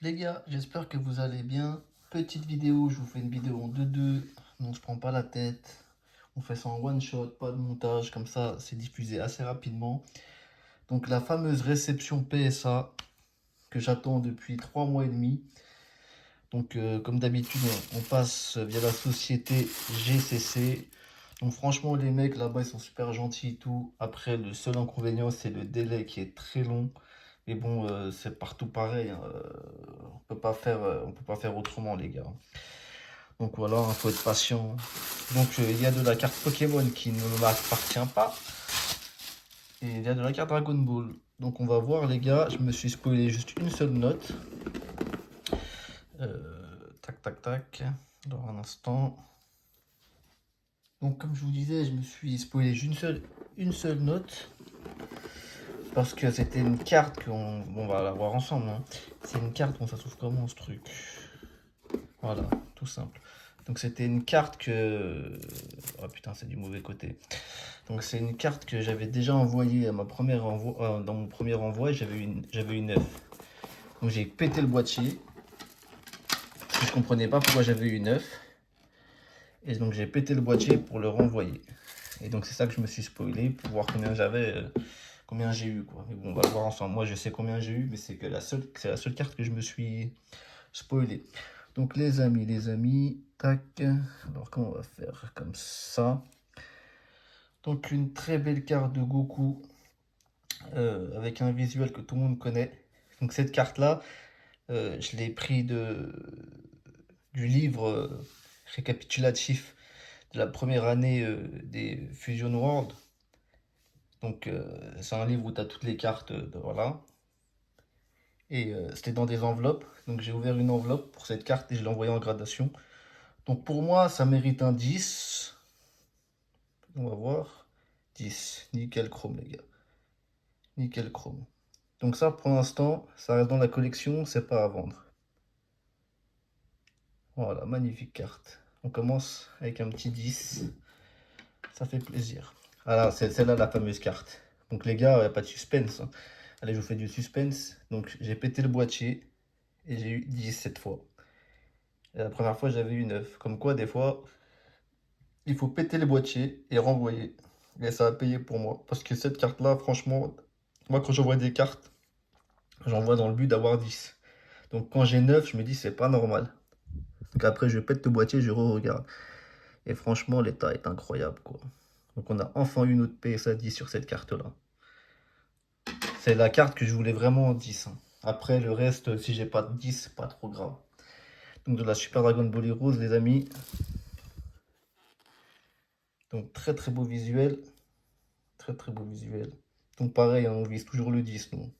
Les gars, j'espère que vous allez bien. Petite vidéo, je vous fais une vidéo en 2-2. Non, je prends pas la tête. On fait ça en one shot, pas de montage, comme ça c'est diffusé assez rapidement. Donc la fameuse réception PSA que j'attends depuis 3 mois et demi. Donc comme d'habitude, on passe via la société GCC. Donc franchement les mecs là-bas ils sont super gentils et tout. Après le seul inconvénient c'est le délai qui est très long. Mais bon, c'est partout pareil, hein. On peut pas faire autrement, les gars. Donc voilà, il faut être patient. Donc il y a de la carte Pokémon qui ne m'appartient pas. Et il y a de la carte Dragon Ball. Donc on va voir, les gars. Je me suis spoilé juste une seule note. Tac, tac, tac. Alors un instant. Donc comme je vous disais, je me suis spoilé une seule note. Parce que c'était une carte qu'on... Bon, on va la voir ensemble, hein. C'est une carte, bon, ça s'ouvre comment ce truc? Voilà, tout simple. Donc c'était une carte que... Oh putain, c'est du mauvais côté. Donc c'est une carte que j'avais déjà envoyée à dans mon premier envoi et j'avais eu 9. Donc j'ai pété le boîtier. Parce que je comprenais pas pourquoi j'avais eu 9. Et donc j'ai pété le boîtier pour le renvoyer. Et donc c'est ça que je me suis spoilé pour voir combien j'ai eu quoi. Mais bon, on va le voir ensemble. Moi je sais combien j'ai eu, mais c'est la seule carte que je me suis spoilé. Donc les amis, tac. Alors comment on va faire comme ça? Donc une très belle carte de Goku avec un visuel que tout le monde connaît. Donc cette carte là, je l'ai pris du livre récapitulatif de la première année des Fusion World. Donc c'est un livre où tu as toutes les cartes, voilà. Et c'était dans des enveloppes. Donc j'ai ouvert une enveloppe pour cette carte et je l'ai envoyée en gradation. Donc pour moi, ça mérite un 10. On va voir. 10. Nickel chrome, les gars. Nickel chrome. Donc ça, pour l'instant, ça reste dans la collection, c'est pas à vendre. Voilà, magnifique carte. On commence avec un petit 10. Ça fait plaisir. Alors, c'est celle-là la fameuse carte. Donc les gars, il n'y a pas de suspense, hein. Allez, je vous fais du suspense. Donc j'ai pété le boîtier et j'ai eu 10 cette fois. Et la première fois, j'avais eu 9. Comme quoi, des fois, il faut péter le boîtier et renvoyer. Et ça a payé pour moi. Parce que cette carte-là, franchement, moi quand j'envoie des cartes, j'envoie dans le but d'avoir 10. Donc quand j'ai 9, je me dis c'est pas normal. Donc après je pète le boîtier, je re-regarde. Et franchement l'état est incroyable quoi. Donc on a enfin une autre PSA 10 sur cette carte là. C'est la carte que je voulais vraiment en 10, hein. Après le reste, si j'ai pas de 10, c'est pas trop grave. Donc de la Super Dragon Ball Rose les amis. Donc très très beau visuel. Très très beau visuel. Donc pareil, hein, on vise toujours le 10 nous.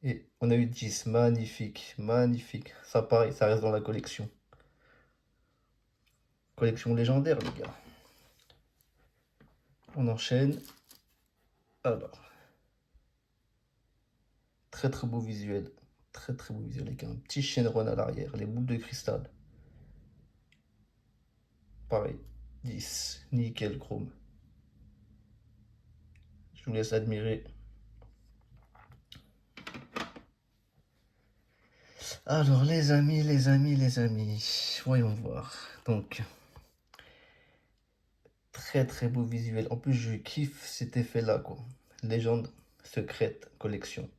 Et on a eu 10, magnifique, magnifique. Ça pareil, ça reste dans la collection. Collection légendaire les gars. On enchaîne. Alors, très très beau visuel. Très très beau visuel avec un petit Shenron à l'arrière. Les boules de cristal. Pareil, 10. Nickel chrome. Je vous laisse admirer. Alors les amis. Voyons voir. Donc, très très beau visuel. En plus, je kiffe cet effet-là quoi. Légende secrète collection.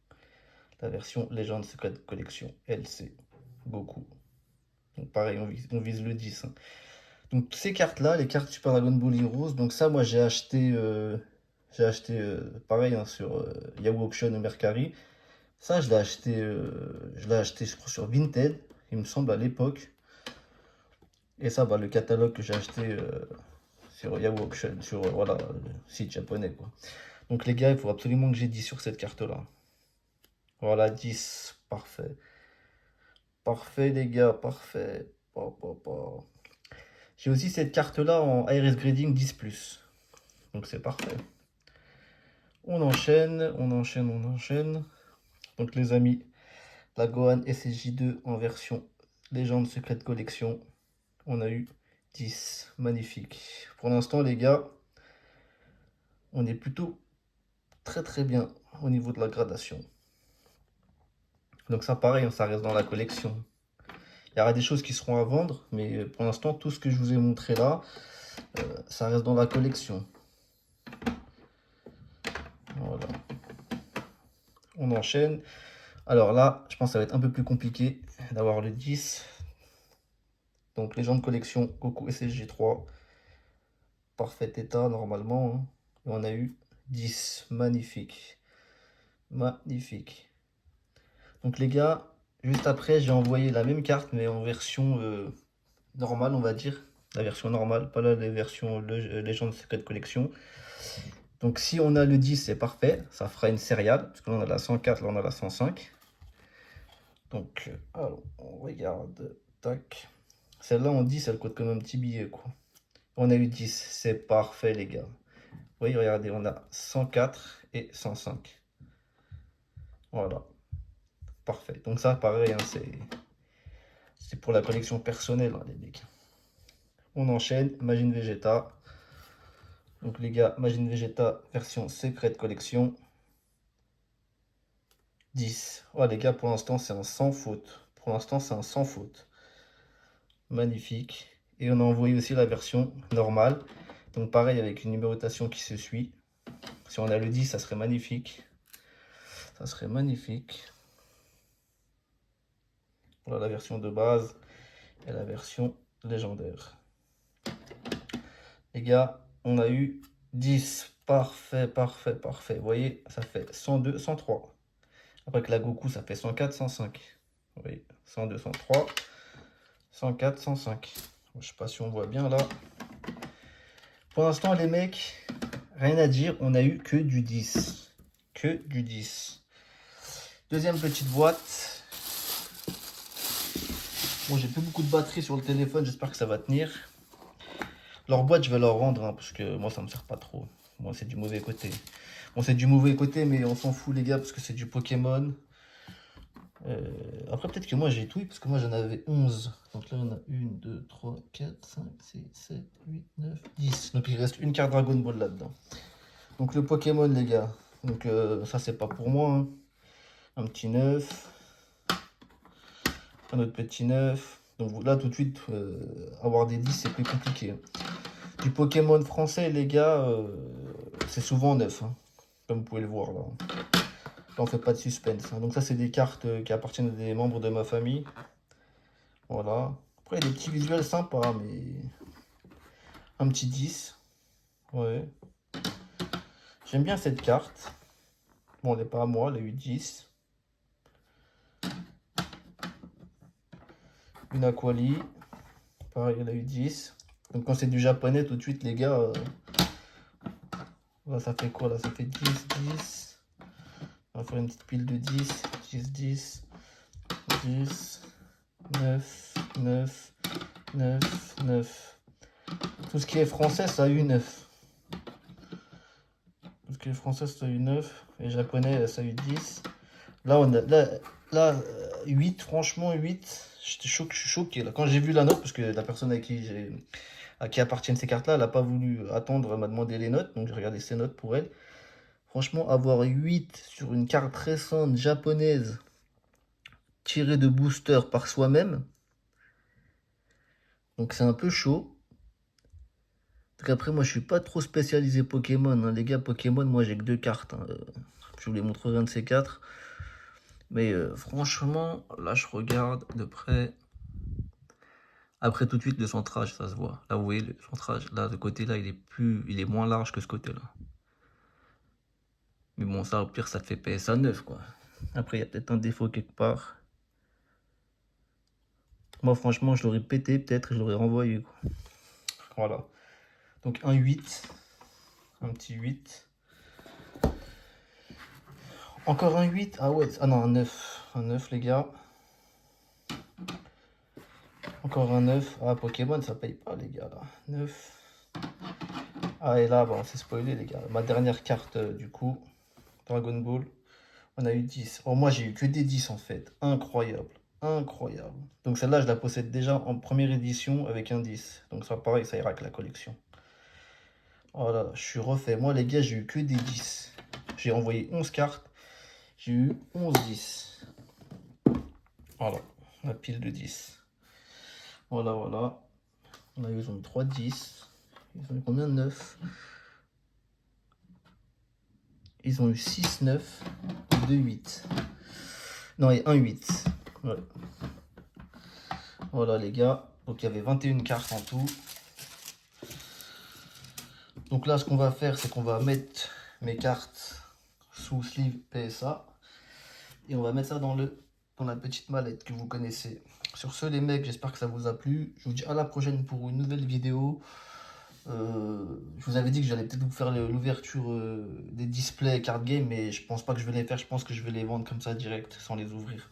La version Légende secrète collection LC. Goku. Donc pareil, on vise le 10, hein. Donc ces cartes-là, les cartes Super Dragon Ball Heroes, donc ça moi j'ai acheté pareil hein, sur Yahoo Auction ou Mercari. Ça je l'ai acheté je crois sur Vinted, il me semble à l'époque. Et ça, bah, le catalogue que j'ai acheté sur Yahoo Auction, sur voilà, le site japonais quoi. Donc les gars, il faut absolument que j'ai 10 sur cette carte-là. Voilà, 10, parfait. Parfait les gars, parfait. J'ai aussi cette carte-là en ARS Grading 10+. Donc c'est parfait. On enchaîne, on enchaîne, on enchaîne. Donc les amis, la Gohan SSJ2 en version Légende Secrète Collection. On a eu 10. Magnifique. Pour l'instant les gars, on est plutôt très très bien au niveau de la gradation. Donc ça, pareil, hein, ça reste dans la collection. Il y aura des choses qui seront à vendre, mais pour l'instant, tout ce que je vous ai montré là, ça reste dans la collection. Voilà. On enchaîne. Alors là, je pense que ça va être un peu plus compliqué d'avoir le 10. Donc les gens de collection Goku SSG3. Parfait état normalement, hein. Et on a eu 10. Magnifique. Magnifique. Donc les gars, juste après, j'ai envoyé la même carte, mais en version normale, on va dire. La version normale, pas la version Légende Secret Collection. Donc si on a le 10, c'est parfait. Ça fera une sériale. Parce que là, on a la 104, là, on a la 105. Donc, alors, on regarde. Tac. Celle-là, on 10, elle coûte comme un petit billet, quoi. On a eu 10. C'est parfait, les gars. Vous voyez, regardez, on a 104 et 105. Voilà. Parfait. Donc ça, pareil, hein, c'est pour la collection personnelle, hein, les mecs. On enchaîne. Majin Vegeta. Donc les gars, Majin Vegeta version Secret Collection. 10. Oh les gars, pour l'instant, c'est un sans faute. Pour l'instant, c'est un sans faute. Magnifique. Et on a envoyé aussi la version normale. Donc pareil, avec une numérotation qui se suit. Si on a le 10, ça serait magnifique. Ça serait magnifique. Voilà la version de base et la version légendaire. Les gars, on a eu 10. Parfait, parfait, parfait. Vous voyez, ça fait 102, 103. Après que la Goku, ça fait 104, 105. Vous voyez, 102, 103, 104, 105. Je sais pas si on voit bien là. Pour l'instant, les mecs, rien à dire. On a eu que du 10. Que du 10. Deuxième petite boîte. Bon, j'ai plus beaucoup de batterie sur le téléphone. J'espère que ça va tenir. Leur boîte, je vais leur rendre, hein, parce que moi, ça me sert pas trop. Moi, c'est du mauvais côté. Bon, c'est du mauvais côté, mais on s'en fout, les gars, parce que c'est du Pokémon. Après, peut-être que moi, j'ai tout, parce que moi, j'en avais 11. Donc là, on a 1, 2, 3, 4, 5, 6, 7, 8, 9, 10. Donc, il reste une carte Dragon Ball là-dedans. Donc, le Pokémon, les gars. Donc, ça, c'est pas pour moi, hein. Un petit 9. Un autre petit 9. Donc, là, tout de suite, avoir des 10, c'est plus compliqué. Du Pokémon français, les gars, c'est souvent 9, hein, comme vous pouvez le voir là. Là, on fait pas de suspense, hein. Donc ça, c'est des cartes qui appartiennent à des membres de ma famille. Voilà. Après, il y a des petits visuels sympas, mais un petit 10. Ouais. J'aime bien cette carte. Bon, elle n'est pas à moi, elle a eu 10. Une Aquali. Pareil, elle a eu 10. Donc quand c'est du japonais, tout de suite, les gars, là, ça fait quoi là? Ça fait 10, 10. On va faire une petite pile de 10, 10, 10, 10, 9, 9, 9, 9. Tout ce qui est français, ça a eu 9. Tout ce qui est français, ça a eu 9. Et japonais, ça a eu 10. Là, on a, là 8, franchement, 8. Je suis choqué. Là. Quand j'ai vu la note, parce que la personne à qui appartiennent ces cartes-là, elle n'a pas voulu attendre, elle m'a demandé les notes. Donc j'ai regardé ses notes pour elle. Franchement, avoir 8 sur une carte récente japonaise tirée de booster par soi-même, donc c'est un peu chaud. Donc après, moi, je suis pas trop spécialisé Pokémon, hein. Les gars, Pokémon, moi, j'ai que 2 cartes, hein. Je vous les montrerai un de ces 4. Mais franchement, là, je regarde de près. Après, tout de suite, le centrage, ça se voit. Là, vous voyez, le centrage, là, de côté, là, il est moins large que ce côté-là. Mais bon, ça, au pire, ça te fait PSA 9, quoi. Après, il y a peut-être un défaut quelque part. Moi, franchement, je l'aurais pété, peut-être, et je l'aurais renvoyé, quoi. Voilà. Donc, un 8. Un petit 8. Encore un 8. Ah ouais, ah non, un 9. Un 9, les gars. Encore un 9. Ah, Pokémon, ça paye pas, les gars, là. 9. Ah, et là, bon, c'est spoilé, les gars. Ma dernière carte, du coup, Dragon Ball, on a eu 10. Oh, moi, j'ai eu que des 10, en fait. Incroyable. Incroyable. Donc, celle-là, je la possède déjà en première édition avec un 10. Donc, ça, pareil, ça ira avec la collection. Oh là là, je suis refait. Moi, les gars, j'ai eu que des 10. J'ai envoyé 11 cartes. J'ai eu 11 10. Voilà, la pile de 10. Voilà, voilà. Là, ils ont eu 3 10. Ils ont eu combien de 9? Ils ont eu 6 9, 2 8. Non, et 1 8. Ouais. Voilà les gars. Donc il y avait 21 cartes en tout. Donc là, ce qu'on va faire, c'est qu'on va mettre mes cartes sous sleeve PSA. Et on va mettre ça dans la petite mallette que vous connaissez. Sur ce les mecs, j'espère que ça vous a plu. Je vous dis à la prochaine pour une nouvelle vidéo. Je vous avais dit que j'allais peut-être vous faire l'ouverture des displays card game, mais je pense pas que je vais les faire. Je pense que je vais les vendre comme ça direct, sans les ouvrir.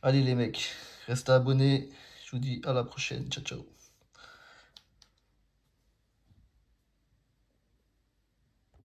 Allez les mecs, restez abonnés. Je vous dis à la prochaine. Ciao, ciao.